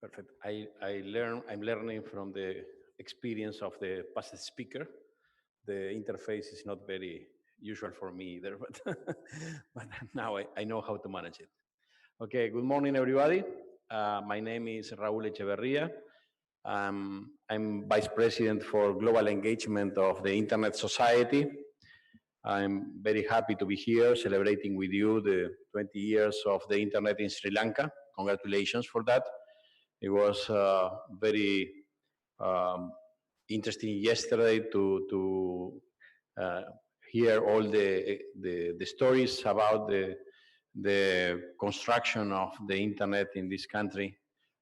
Perfect. I'm learning from the experience of the past speaker. The interface is not very usual for me either, but, but now I know how to manage it. Okay, good morning, everybody. My name is Raul Echeberria. I'm Vice President for Global Engagement of the Internet Society. I'm very happy to be here celebrating with you the 20 years of the Internet in Sri Lanka. Congratulations for that. It was very um, interesting yesterday to uh, hear all the stories about the construction of the internet in this country.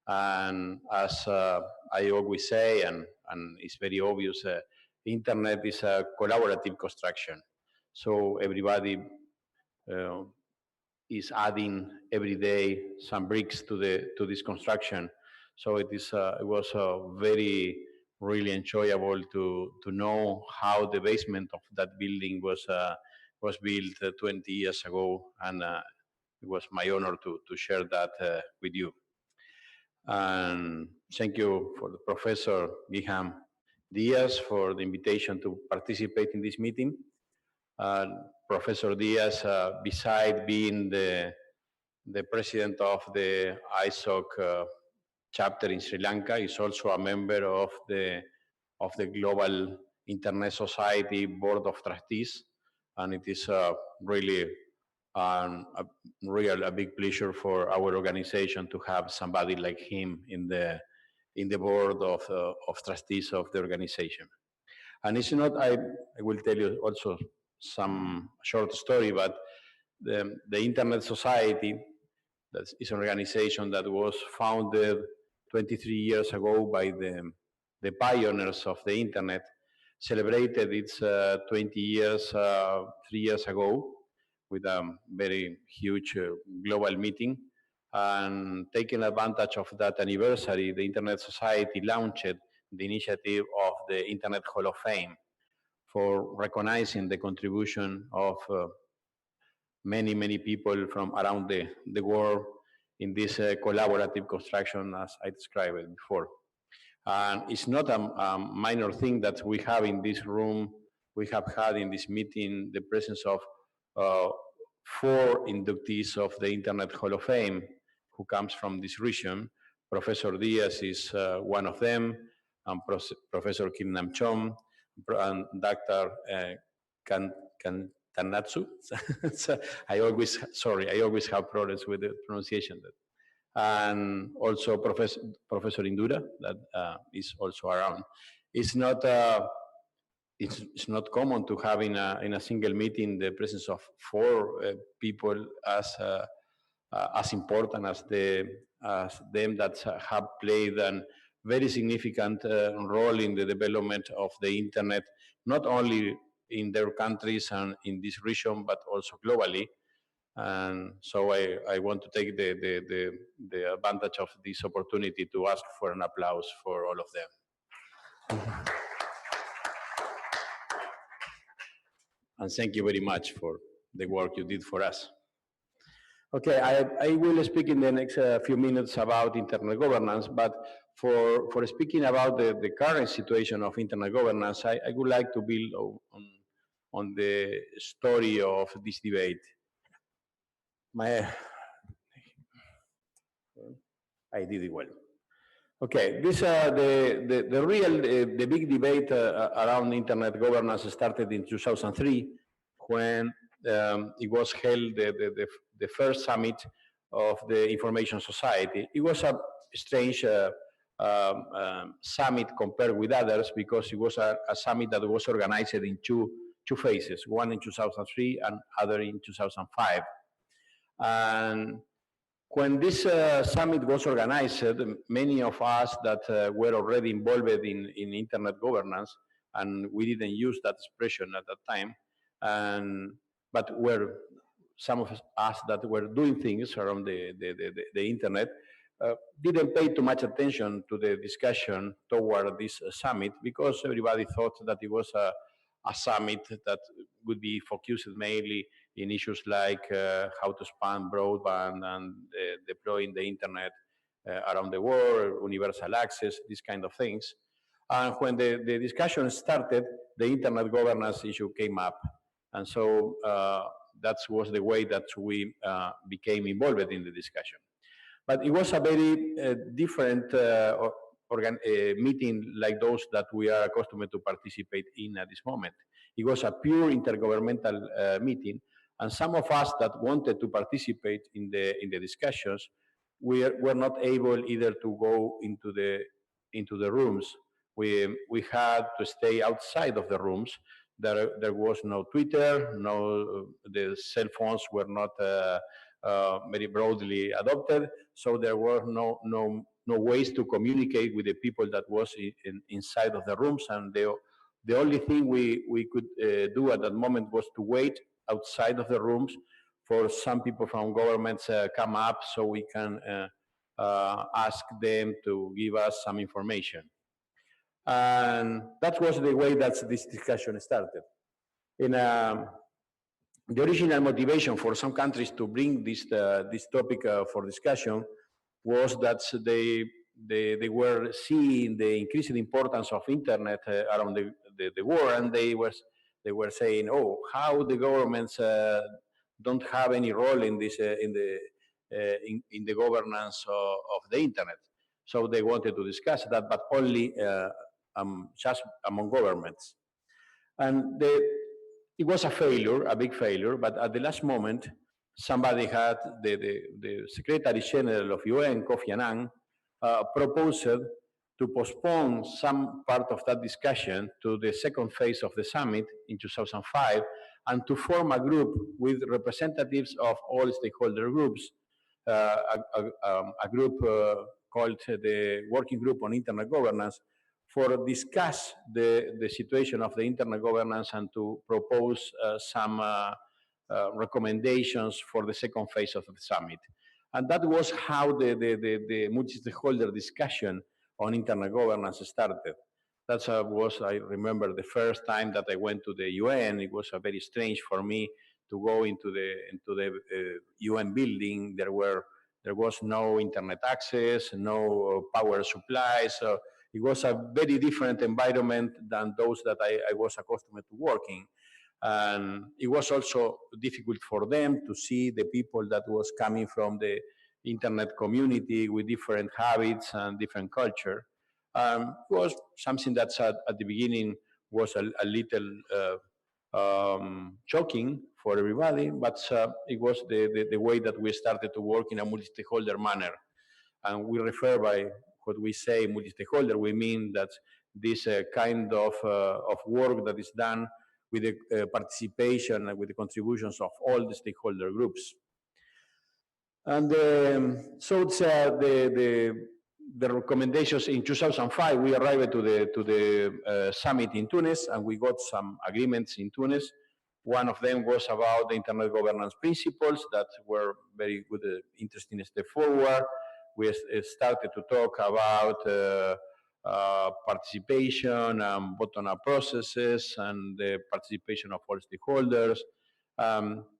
And as I always say, and it's very obvious, internet is a collaborative construction. So everybody uh, is adding every day some bricks to this construction. So it was very really enjoyable to know how the basement of that building was built 20 years ago, and it was my honor to share that with you. And thank you for the Professor Giham Diaz for the invitation to participate in this meeting. Uh, Professor Diaz, beside being the president of the ISOC chapter in Sri Lanka, is also a member of the Global Internet Society Board of Trustees, and it is really a big pleasure for our organization to have somebody like him in the board of trustees of the organization. And it's not, I will tell you also some short story, but the Internet Society, that is an organization that was founded 23 years ago by the pioneers of the Internet, celebrated its 20 years 3 years ago with a very huge global meeting. And taking advantage of that anniversary, the Internet Society launched the initiative of the Internet Hall of Fame for recognizing the contribution of many people from around the world in this collaborative construction as I described it before. And it's not a minor thing that we have in this room. We have had in this meeting the presence of uh, 4 inductees of the Internet Hall of Fame who comes from this region. Professor Diaz is one of them, and Professor Kim Nam Chom, and Dr. Kan, Tanatsu. So I always have problems with the pronunciation. And also Professor Indura, that is also around. It's not, it's not common to have in a single meeting the presence of 4 people as important as them that have played a very significant role in the development of the internet, not only in their countries and in this region, but also globally. And so I want to take the advantage of this opportunity to ask for an applause for all of them. And thank you very much for the work you did for us. Okay, I will speak in the next few minutes about internet governance, but for speaking about the current situation of internet governance, I would like to build on the story of this debate. I did it well. Okay, this the real the big debate around internet governance started in 2003 when it was held the first summit of the Information Society. It was a strange summit compared with others because it was a summit that was organized in two phases, one in 2003 and other in 2005. And when this summit was organized, many of us that were already involved in internet governance, and we didn't use that expression at that time, but were some of us that were doing things around the internet, didn't pay too much attention to the discussion toward this summit because everybody thought that it was a summit that would be focused mainly in issues like how to expand broadband and deploying the internet around the world, universal access, these kind of things. And when the discussion started, the internet governance issue came up. And so that was the way that we became involved in the discussion. But it was a very different meeting like those that we are accustomed to participate in at this moment. It was a pure intergovernmental meeting, and some of us that wanted to participate in the discussions, were not able either to go into the rooms. We had to stay outside of the rooms. There was no Twitter, the cell phones were not very broadly adopted, so there were no ways to communicate with the people that was inside of the rooms, and the only thing we could do at that moment was to wait outside of the rooms for some people from governments come up so we can ask them to give us some information. And that was the way that this discussion started. In the original motivation for some countries to bring this topic for discussion was that they were seeing the increasing importance of internet around the world, and they were saying, oh, how the governments don't have any role in this in the governance of the internet. So they wanted to discuss that, but only just among governments. And it was a failure, a big failure, but at the last moment, somebody had, the Secretary General of UN, Kofi Annan, proposed to postpone some part of that discussion to the second phase of the summit in 2005, and to form a group with representatives of all stakeholder groups, a group called the Working Group on Internet Governance, for discuss the situation of the internet governance and to propose some recommendations for the second phase of the summit. And that was how the multi-stakeholder discussion on internet governance started. That was, I remember, the first time that I went to the UN. It was very strange for me to go into the UN building. There was no internet access, no power supply. So it was a very different environment than those that I was accustomed to working. And it was also difficult for them to see the people that was coming from the internet community with different habits and different culture. It was something that at the beginning was a little shocking for everybody, but it was the way that we started to work in a multi-stakeholder manner. And we refer by what we say multi-stakeholder, we mean that this kind of work that is done with the participation and with the contributions of all the stakeholder groups. And so it's the recommendations in 2005, we arrived to the summit in Tunis, and we got some agreements in Tunis. One of them was about the internet governance principles that were very good, interesting step forward. We started to talk about participation and bottom-up processes and the participation of all stakeholders.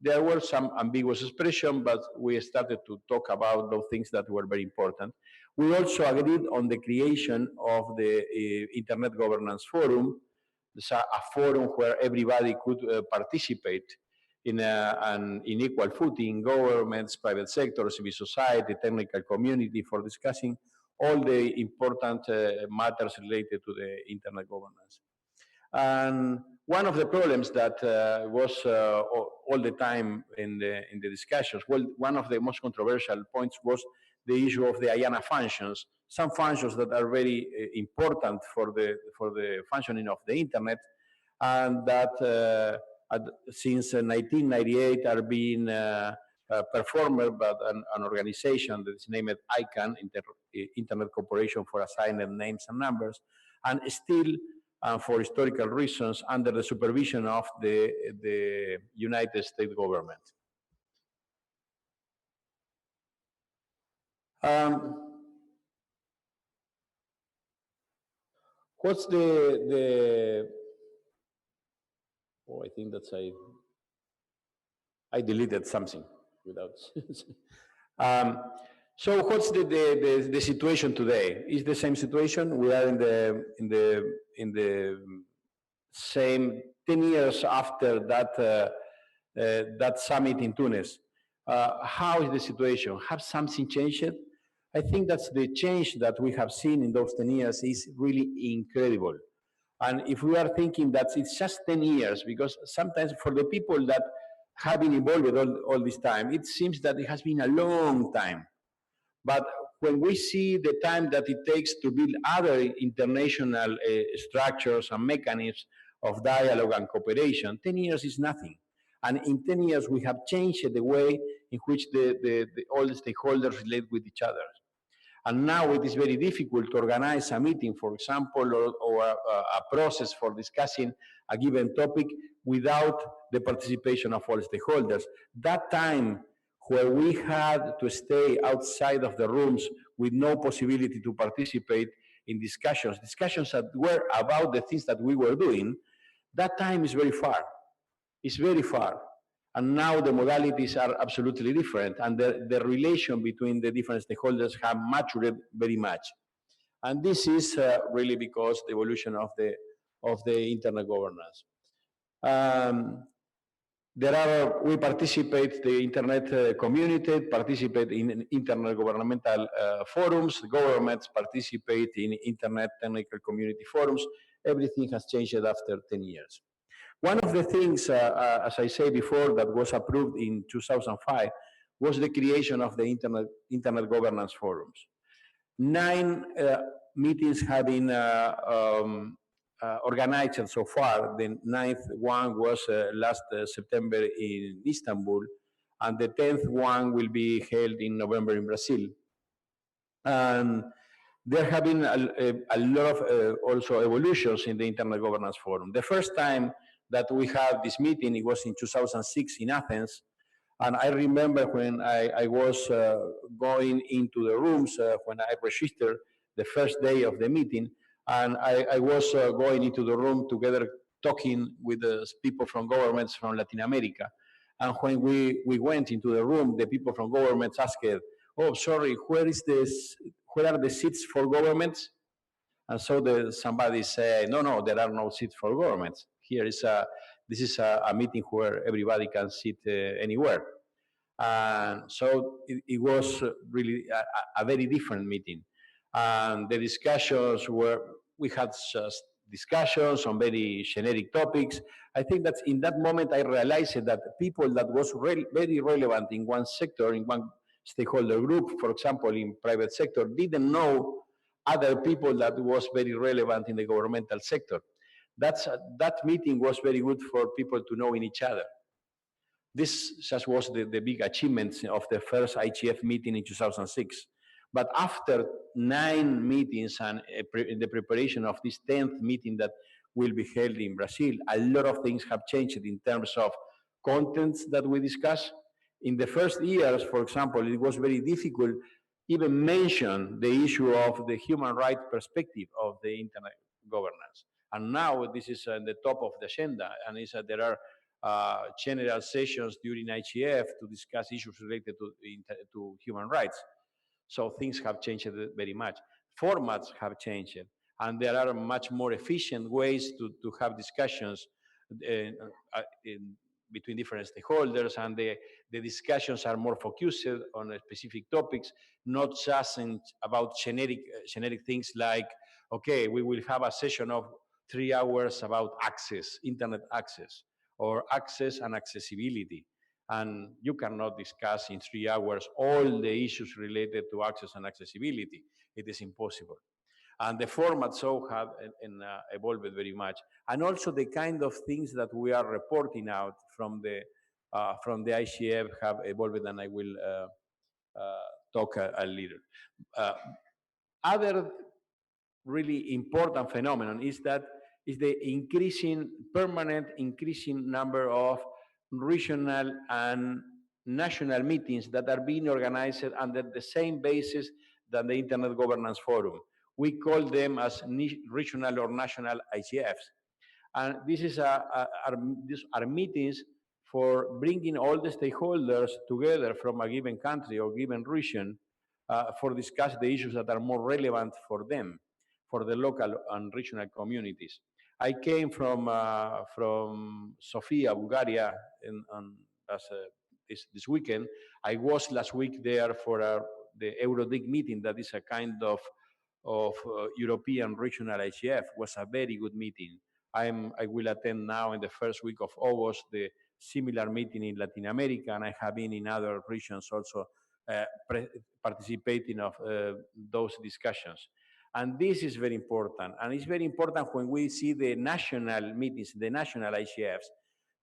There were some ambiguous expressions, but we started to talk about those things that were very important. We also agreed on the creation of the Internet Governance Forum. It's a forum where everybody could participate in an equal footing, governments, private sector, civil society, technical community, for discussing all the important matters related to the internet governance. And one of the problems that was all the time in the discussions, well, one of the most controversial points was the issue of the IANA functions, some functions that are very important for the functioning of the internet, and that since 1998 are being performed by an organization that is named ICANN, Internet Corporation for Assigned Names and Numbers, and still, for historical reasons, under the supervision of the United States government. What's oh, I think that's I deleted something without. So what's the situation today? Is the same situation. We are in the same 10 years after that summit in Tunis. How is the situation? Have something changed? I think that's the change that we have seen in those 10 years is really incredible. And if we are thinking that it's just 10 years, because sometimes for the people that have been involved all this time, it seems that it has been a long time. But when we see the time that it takes to build other international structures and mechanisms of dialogue and cooperation, 10 years is nothing. And in 10 years, we have changed the way in which all the stakeholders relate with each other. And now it is very difficult to organize a meeting, for example, or a process for discussing a given topic without the participation of all stakeholders. That time where we had to stay outside of the rooms with no possibility to participate in discussions that were about the things that we were doing, that time is very far. It's very far. And now the modalities are absolutely different, and the relation between the different stakeholders have matured very much. And this is really because the evolution of the internet governance. Um, we participate, the internet community participate in internet governmental forums, governments participate in internet technical community forums. Everything has changed after 10 years. One of the things, as I said before, that was approved in 2005 was the creation of the Internet Governance Forums. 9 meetings have been organized so far. The 9th one was last September in Istanbul, and the 10th one will be held in November in Brazil. And there have been a lot of also evolutions in the Internet Governance Forum. The first time that we had this meeting, it was in 2006 in Athens. And I remember when I was going into the rooms, when I registered the first day of the meeting, and I was going into the room together talking with the people from governments from Latin America. And when we went into the room, the people from governments asked, oh, sorry, where are the seats for governments? And so somebody said, no, there are no seats for governments. This is a meeting where everybody can sit anywhere. And so it was really a very different meeting. And the discussions we had just discussions on very generic topics. I think that in that moment I realized that people that was very relevant in one sector, in one stakeholder group, for example, in private sector, didn't know other people that was very relevant in the governmental sector. That meeting was very good for people to know in each other. This just was the big achievements of the first IGF meeting in 2006. But after 9 meetings and the preparation of this 10th meeting that will be held in Brazil, a lot of things have changed in terms of contents that we discuss. In the first years, for example, it was very difficult even mention the issue of the human rights perspective of the internet governance. And now this is at the top of the agenda, and there are general sessions during IGF to discuss issues related to human rights. So things have changed very much. Formats have changed, and there are much more efficient ways to have discussions between different stakeholders, and the discussions are more focused on specific topics, not just about generic things like, okay, we will have a session of 3 hours about access, internet access, or access and accessibility. And you cannot discuss in 3 hours all the issues related to access and accessibility. It is impossible. And the formats so have evolved very much. And also the kind of things that we are reporting out from the ICF have evolved, and I will talk a little. Other really important phenomenon is the permanent increasing number of regional and national meetings that are being organized under the same basis than the Internet Governance Forum. We call them as regional or national IGFs. And these are meetings for bringing all the stakeholders together from a given country or given region for discuss the issues that are more relevant for them, for the local and regional communities. I came from Sofia, Bulgaria, this weekend. I was last week there for the Eurodic meeting. That is a kind of European regional IGF. Was a very good meeting. I will attend now in the first week of August the similar meeting in Latin America, and I have been in other regions also uh, participating of those discussions. And this is very important. And it's very important when we see the national meetings, the national IGFs,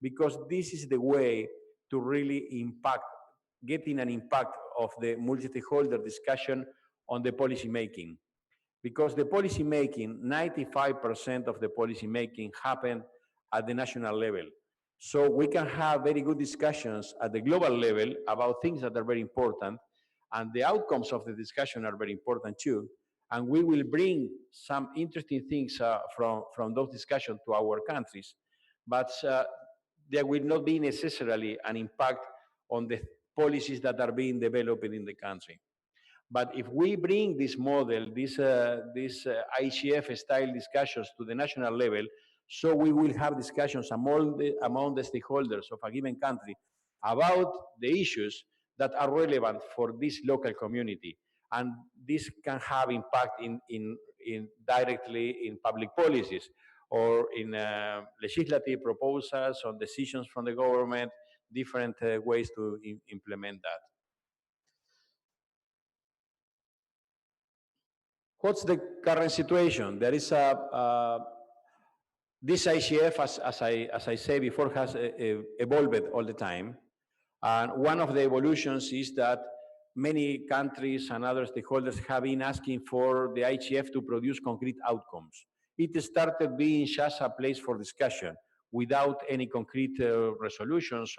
because this is the way to really impact, getting an impact of the multi-stakeholder discussion on the policy making. Because the policy making, 95% of the policy making happened at the national level. So we can have very good discussions at the global level about things that are very important, and the outcomes of the discussion are very important too. And we will bring some interesting things from those discussions to our countries, but there will not be necessarily an impact on the policies that are being developed in the country. But if we bring this model, this IGF style discussions to the national level, so we will have discussions among the stakeholders of a given country about the issues that are relevant for this local community. And this can have impact in directly in public policies or in legislative proposals on decisions from the government, different ways to implement that. What's the current situation? There is this ICF, as I said before, has evolved all the time. And one of the evolutions is that many countries and other stakeholders have been asking for the IGF to produce concrete outcomes. It started being just a place for discussion without any concrete resolutions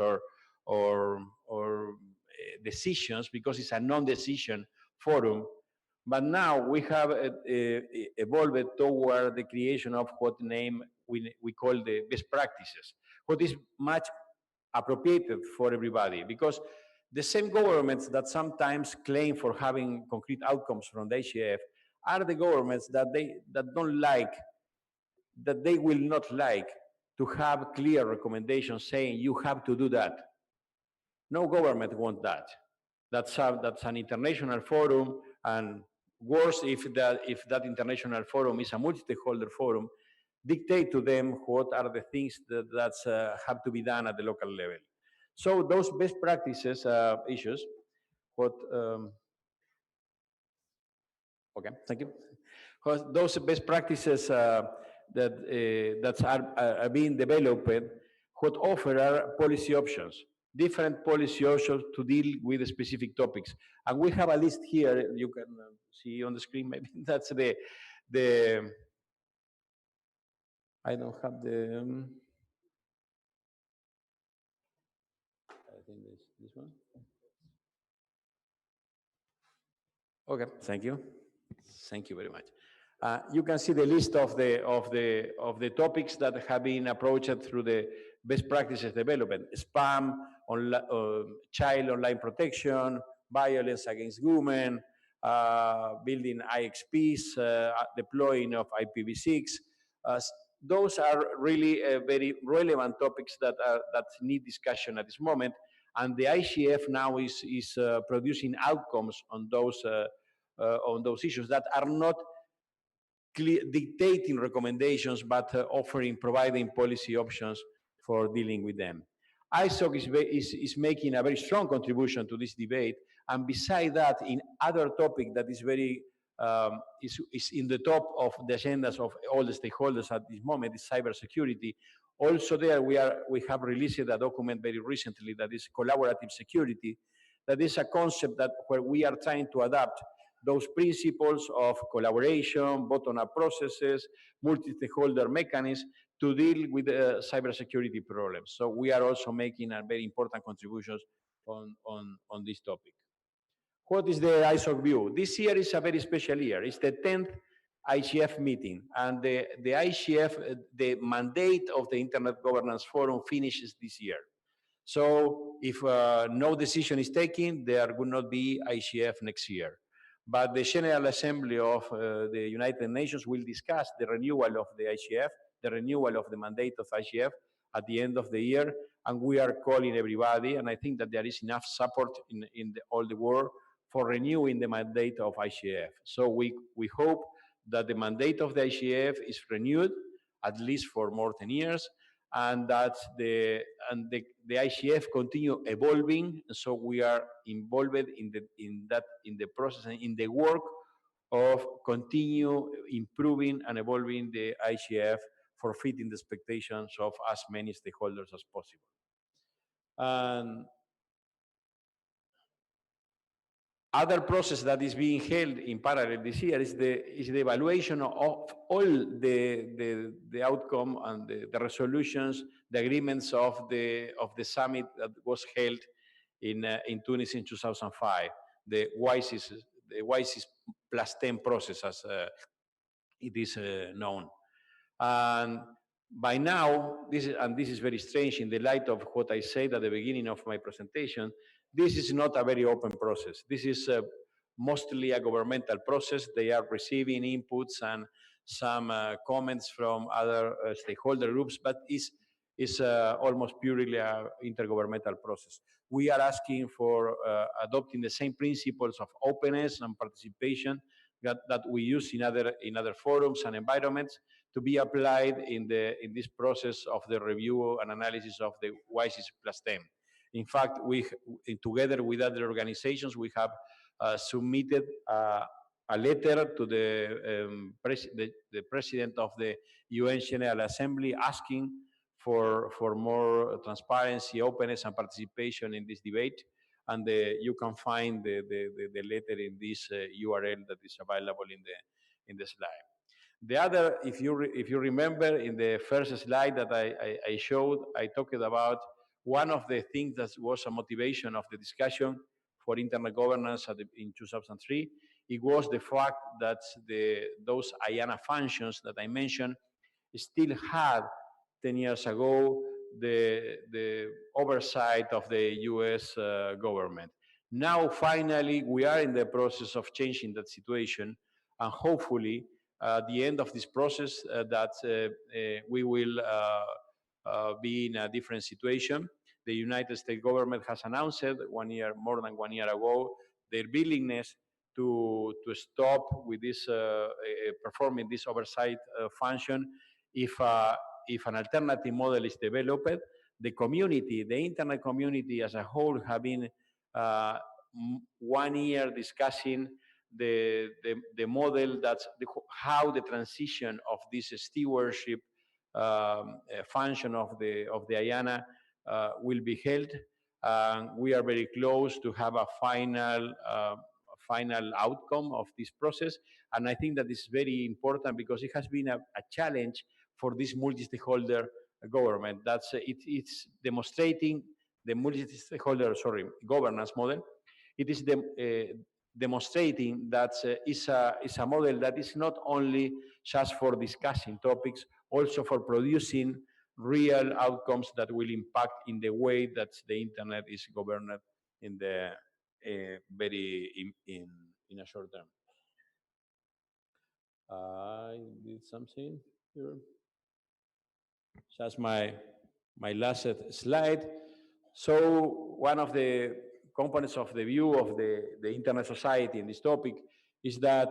or decisions, because it's a non-decision forum. But now we have evolved toward the creation of what name we call the best practices, what is much appropriated for everybody, because the same governments that sometimes claim for having concrete outcomes from the IGF are the governments that don't like, that they will not like to have clear recommendations saying you have to do that. No government wants that. That's an international forum, and worse if that international forum is a multi-stakeholder forum, dictate to them what are the things that have to be done at the local level. So those best practices issues, what okay, thank you. Those best practices that are being developed, what offer are policy options, different policy options to deal with specific topics. And we have a list here, you can see on the screen, maybe that's the I don't have the, I think this one. Okay, thank you. Thank you very much. You can see the list of the topics that have been approached through the best practices development: spam, child online protection, violence against women, building IXPs, deploying of IPv6. Those are really very relevant topics that need discussion at this moment. And the IGF now is producing outcomes on those issues that are not dictating recommendations, but providing policy options for dealing with them. ISOC is making a very strong contribution to this debate, and beside that, in other topic that is very is in the top of the agendas of all the stakeholders at this moment is cybersecurity. Also there we have released a document very recently that is collaborative security. That is a concept that where we are trying to adapt those principles of collaboration, bottom-up processes, multi-stakeholder mechanisms to deal with cybersecurity problems. So we are also making a very important contributions on this topic. What is the ISOC view? This year is a very special year. It's the 10th IGF meeting, and the IGF, the mandate of the Internet Governance Forum finishes this year. So if no decision is taken, there will not be IGF next year. But the General Assembly of the United Nations will discuss the renewal of the IGF, the renewal of the mandate of IGF at the end of the year, and we are calling everybody, and I think that there is enough support in all the world for renewing the mandate of IGF. So we hope that the mandate of the IGF is renewed at least for more than 10 years, and that the IGF continue evolving. So we are involved in the process and in the work of continue improving and evolving the IGF for fitting the expectations of as many stakeholders as possible. And other process that is being held in parallel this year is the evaluation of all the outcome and the resolutions, the agreements of the summit that was held in Tunis in 2005, the WISES plus 10 process, as it is known. And by now, this is very strange in the light of what I said at the beginning of my presentation, this is not a very open process. This is mostly a governmental process. They are receiving inputs and some comments from other stakeholder groups, but is almost purely an intergovernmental process. We are asking for adopting the same principles of openness and participation that we use in other forums and environments to be applied in this process of the review and analysis of the WISES plus 10. In fact, together with other organizations, we have submitted a letter to the president of the UN General Assembly asking for more transparency, openness, and participation in this debate. And you can find the letter in this URL that is available in the slide. The other, if you remember, in the first slide that I showed, I talked about one of the things that was a motivation of the discussion for internet governance in 2003. It was the fact that those IANA functions that I mentioned still had 10 years ago the oversight of the US government. Now, finally, we are in the process of changing that situation, and hopefully, at the end of this process, we will be in a different situation. The United States government has announced more than 1 year ago, their willingness to stop with this performing this oversight function if an alternative model is developed. The community, the internet community as a whole, have been 1 year discussing the model how the transition of this stewardship function of the IANA will be held. We are very close to have a final outcome of this process, and I think that is very important because it has been a challenge for this multi-stakeholder government. It's demonstrating the multi-stakeholder governance model. It is demonstrating that it's a model that is not only just for discussing topics, also for producing real outcomes that will impact in the way that the internet is governed in the in a short term. I did something here. That's my last slide. So one of the components of the view of the internet society in this topic is that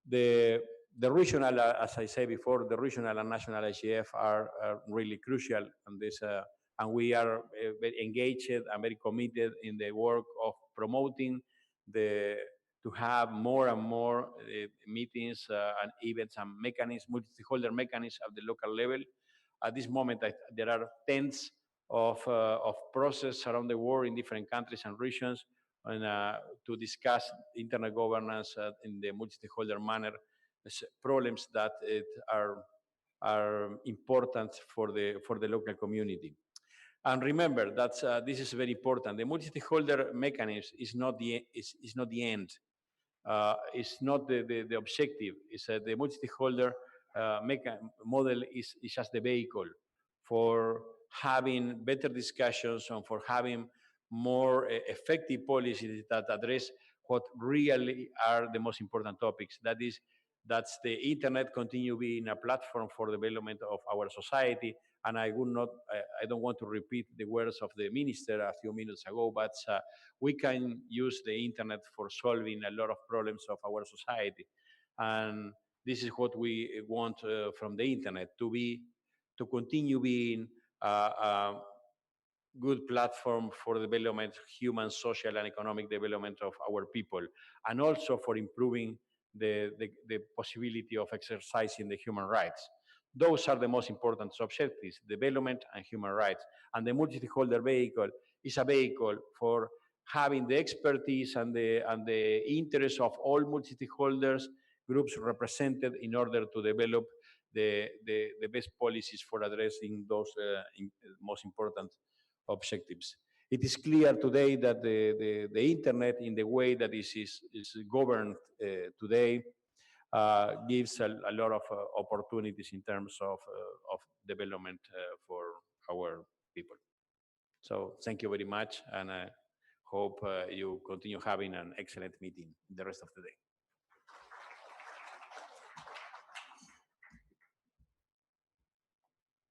the regional, as I said before, the regional and national IGF are really crucial on this, and we are very engaged and very committed in the work of promoting to have more and more meetings and events and mechanisms, multi-stakeholder mechanisms at the local level. At this moment, there are tens of processes around the world in different countries and regions and, to discuss internet governance in the multi-stakeholder manner, problems that are important for the local community. And remember that this is very important. The multi-stakeholder mechanism is not the end. It's not the objective. It's the multi-stakeholder model is just the vehicle for having better discussions and for having more effective policies that address what really are the most important topics. That's the internet continue being a platform for development of our society. And I don't want to repeat the words of the minister a few minutes ago, but we can use the internet for solving a lot of problems of our society. And this is what we want from the internet to continue being a good platform for development, human, social, and economic development of our people, and also for improving the possibility of exercising the human rights. Those are the most important objectives, development and human rights. And the multi-stakeholder vehicle is a vehicle for having the expertise and the interest of all multi-stakeholders groups represented in order to develop the best policies for addressing those most important objectives. It is clear today that the internet, in the way that is governed today, gives a lot of opportunities in terms of development for our people. So thank you very much, and I hope you continue having an excellent meeting the rest of the day.